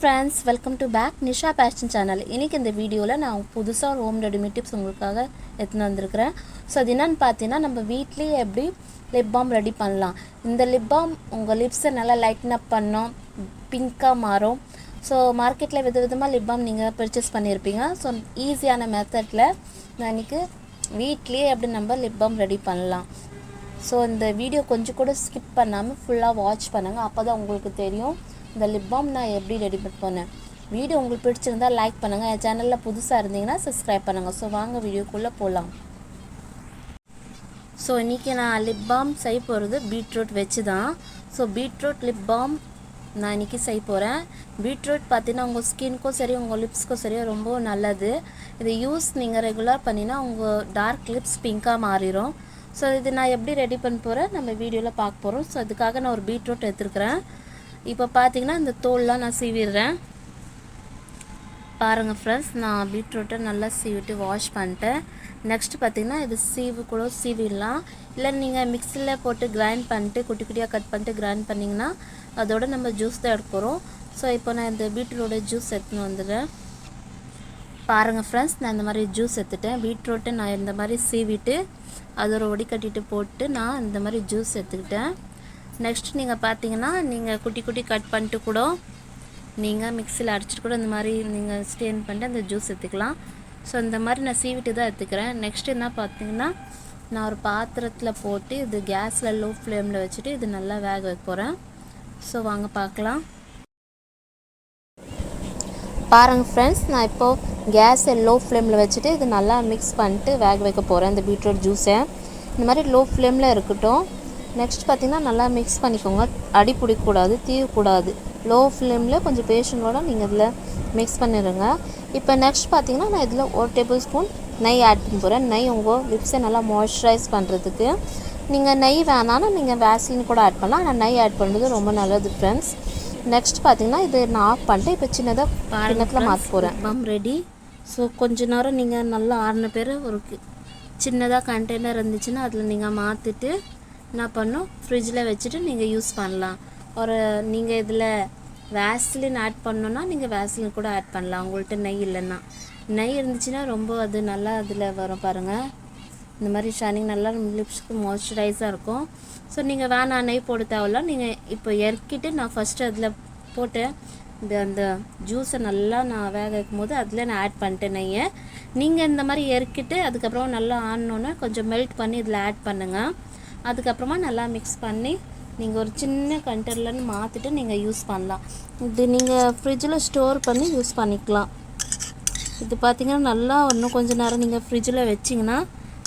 friends, welcome to back Nisha Passion channel. இன்னைக்கு இந்த வீடியோல நான் புதுசா ஹோம் ரெடிமி டிப்ஸ் உங்களுக்காக எடுத்து வந்திருக்கேன். சோ அது என்னன்னு பார்த்தீனா நம்ம வீட்லயே எப்படி லிப் பாம் ரெடி பண்ணலாம். இந்த லிப் பாம் உங்க லிப்ஸை நல்லா லைட்டன் அப் பண்ணும், பிங்கா மாறும். சோ மார்க்கெட்ல விதவிதமா லிப் பாம் நீங்க பர்ச்சேஸ் பண்ணிருப்பீங்க. சோ ஈஸியான மெத்தட்ல நான் இன்னைக்கு வீட்லயே எப்படி நம்ம லிப் பாம் ரெடி பண்ணலாம். சோ இந்த வீடியோ கொஞ்சம் கூட ஸ்கிப் பண்ணாம ஃபுல்லா வாட்ச் பண்ணுங்க. அப்பதான் உங்களுக்கு தெரியும் இந்த லிப் பாம் நான் எப்படி ரெடி பண்ணேன். வீடியோ உங்களுக்கு பிடிச்சிருந்தா லைக் பண்ணுங்க. என் சேனல்ல புதுசா இருந்தீங்கன்னா சப்ஸ்கிரைப் பண்ணுங்க. சோ வாங்க வீடியோக்குள்ள போலாம். சோ இன்னைக்கு நான் லிப் பாம் செய்ய போறது பீட்ரூட் வெச்சு தான். சோ பீட்ரூட் லிப் பாம் நான் இன்னைக்கு செய்ய போறேன். பீட்ரூட் பார்த்தீங்கன்னா உங்க ஸ்கின்க்கும் சரி உங்க லிப்ஸ்க்கும் சரி ரொம்ப நல்லது. இதை யூஸ் நீங்க ரெகுலர் பண்ணினா உங்க டார்க் லிப்ஸ் பிங்கா மாறிடும். ஸோ இது நான் எப்படி ரெடி பண்ண போகிறேன் நம்ம வீடியோவில் பார்க்க போகிறோம். ஸோ அதுக்காக நான் ஒரு பீட்ரூட் எடுத்துருக்கிறேன். இப்போ பார்த்தீங்கன்னா இந்த தோல்லாம் நான் சீவிடுறேன். பாருங்கள் ஃப்ரெண்ட்ஸ், நான் பீட்ரூட்டை நல்லா சீவிட்டு வாஷ் பண்ணிட்டேன். நெக்ஸ்ட் பார்த்தீங்கன்னா இது சீவு கூட சீவிடலாம். இல்லை நீங்கள் மிக்சியில் போட்டு கிரைண்ட் பண்ணிட்டு குட்டி குட்டியாக கட் பண்ணிட்டு கிரைண்ட் பண்ணிங்கன்னா அதோட நம்ம ஜூஸ் தான் எடுக்க போகிறோம். ஸோ இப்போ நான் இந்த பீட்ரூட்டோட ஜூஸ் எடுத்துன்னு வந்துடுறேன். பாருங்கள் ஃப்ரெண்ட்ஸ், நான் இந்த மாதிரி ஜூஸ் எடுத்துட்டேன். பீட்ரூட்டை நான் இந்த மாதிரி சீவிட்டு அதோட ஒடிக்கட்டிட்டு போட்டு நான் இந்த மாதிரி ஜூஸ் எடுத்துக்கிட்டேன். நெக்ஸ்ட் நீங்கள் பார்த்தீங்கன்னா நீங்கள் குட்டி குட்டி கட் பண்ணிட்டு கூட நீங்கள் மிக்சியில் அடிச்சிட்டு கூட இந்த மாதிரி நீங்கள் ஸ்டெயின் பண்ணிட்டு அந்த ஜூஸ் எடுத்துக்கலாம். ஸோ இந்த மாதிரி நான் சீவிட்டு தான் எடுத்துக்கிறேன். நெக்ஸ்ட் என்ன பார்த்தீங்கன்னா நான் ஒரு பாத்திரத்தில் போட்டு இது கேஸில் லோ ஃப்ளேமில் வச்சுட்டு இது நல்லா வேக வைக்க போகிறேன். ஸோ வாங்க பார்க்கலாம். பாருங்கள் ஃப்ரெண்ட்ஸ், நான் இப்போது கேஸை லோ ஃப்ளேமில் வச்சுட்டு இது நல்லா மிக்ஸ் பண்ணிட்டு வேக வைக்க போகிறேன். இந்த பீட்ரூட் ஜூஸை இந்த மாதிரி லோ ஃப்ளேமில் இருக்கட்டும். நெக்ஸ்ட் பார்த்திங்கன்னா நல்லா மிக்ஸ் பண்ணிக்கோங்க. அடி பிடிக்கக்கூடாது, தீவக்கூடாது. லோ ஃப்ளேமில் கொஞ்சம் பேஷனோட நீங்கள் இதில் மிக்ஸ் பண்ணிடுங்க. இப்போ நெக்ஸ்ட் பார்த்திங்கன்னா நான் இதில் 1 டேபிள் ஸ்பூன் நெய் ஆட் பண்ண போகிறேன். நெய் உங்கள் லிப்ஸை நல்லா மாய்ஸ்சரைஸ் பண்ணுறதுக்கு. நீங்கள் நெய் வேணான்னா நீங்கள் வேஸ்லின் கூட ஆட் பண்ணலாம். ஆனால் நெய் ஆட் பண்ணுறது ரொம்ப நல்லது ஃப்ரெண்ட்ஸ். நெக்ஸ்ட் பார்த்தீங்கன்னா இது நான் ஆஃப் பண்ணிட்டு இப்போ சின்னதாக கிண்ணத்தில் மாற்ற போகிறேன். Bomb ready. ஸோ கொஞ்ச நேரம் நீங்கள் நல்லா ஆறின பேர் ஒரு சின்னதாக கண்டெய்னர் இருந்துச்சுன்னா அதில் நீங்கள் மாற்றிட்டு என்ன பண்ணும் ஃப்ரிட்ஜில் வச்சுட்டு நீங்கள் யூஸ் பண்ணலாம். ஒரு நீங்கள் இதில் வேஸ்லின் ஆட் பண்ணோன்னா நீங்கள் வேஸ்லின் கூட ஆட் பண்ணலாம். உங்கள்கிட்ட நெய் இல்லைன்னா. நெய் இருந்துச்சுன்னா ரொம்ப அது நல்லா அதில் வரும் பாருங்கள். இந்த மாதிரி ஷைனிங் நல்லா லிப்ஸ்க்கு மாய்ஸ்சரைஸாக இருக்கும். ஸோ நீங்கள் வேணாம் நெய் போட தேவையில்ல. நீங்கள் இப்போ இறக்கிட்டு நான் ஃபஸ்ட்டு அதில் போட்டேன் அந்த ஜூஸை நல்லா நான் வேக வைக்கும் போது அதில் நான் ஆட் பண்ணிட்டேன் நெய்யை. நீங்கள் இந்த மாதிரி இறக்கிட்டு அதுக்கப்புறம் நல்லா ஆனோன்னே கொஞ்சம் மெல்ட் பண்ணி இதில் ஆட் பண்ணுங்கள். அதுக்கப்புறமா நல்லா மிக்ஸ் பண்ணி நீங்கள் ஒரு சின்ன கண்டெய்னர்லன்னு மாற்றிட்டு நீங்கள் யூஸ் பண்ணலாம். இது நீங்கள் ஃப்ரிட்ஜில் ஸ்டோர் பண்ணி யூஸ் பண்ணிக்கலாம். இது பார்த்திங்கன்னா நல்லா இன்னும் கொஞ்சம் நேரம் நீங்கள் ஃப்ரிட்ஜில் வச்சிங்கன்னா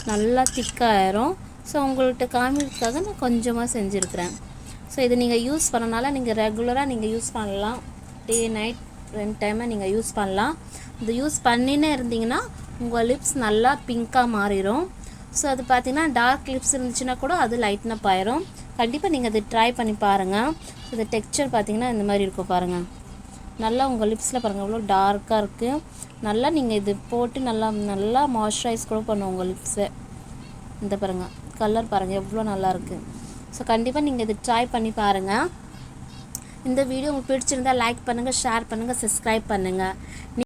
நல்லா திக்காயிரும். ஸோ உங்கள்கிட்ட காமிக்கிறதுக்காக நான் கொஞ்சமாக செஞ்சுருக்கிறேன். ஸோ இது நீங்கள் யூஸ் பண்ணனால நீங்கள் ரெகுலராக நீங்கள் யூஸ் பண்ணலாம். டே நைட் 2 டைமாக நீங்கள் யூஸ் பண்ணலாம். இது யூஸ் பண்ணினே இருந்தீங்கன்னா உங்கள் லிப்ஸ் நல்லா பிங்காக மாறிடும். ஸோ அது பார்த்திங்கன்னா டார்க் லிப்ஸ் இருந்துச்சுன்னா கூட அது லைட்டன் அப் ஆயிரும். கண்டிப்பாக நீங்கள் அது ட்ரை பண்ணி பாருங்கள். இந்த டெக்ஸ்சர் பார்த்திங்கன்னா இந்த மாதிரி இருக்கும் பாருங்கள். நல்லா உங்கள் லிப்ஸில் பாருங்கள் எவ்வளோ டார்க்காக இருக்குது. நல்லா நீங்கள் இது போட்டு நல்லா மாய்ஸ்சரைஸ் கூட பண்ணும் உங்கள் லிப்ஸை. இந்த பாருங்கள் கலர் பாருங்கள் எவ்வளோ நல்லா இருக்குது. ஸோ கண்டிப்பாக நீங்கள் இது ட்ரை பண்ணி பாருங்கள். இந்த வீடியோ உங்களுக்கு பிடிச்சிருந்தால் லைக் பண்ணுங்கள், ஷேர் பண்ணுங்கள், சப்ஸ்கிரைப் பண்ணுங்கள்.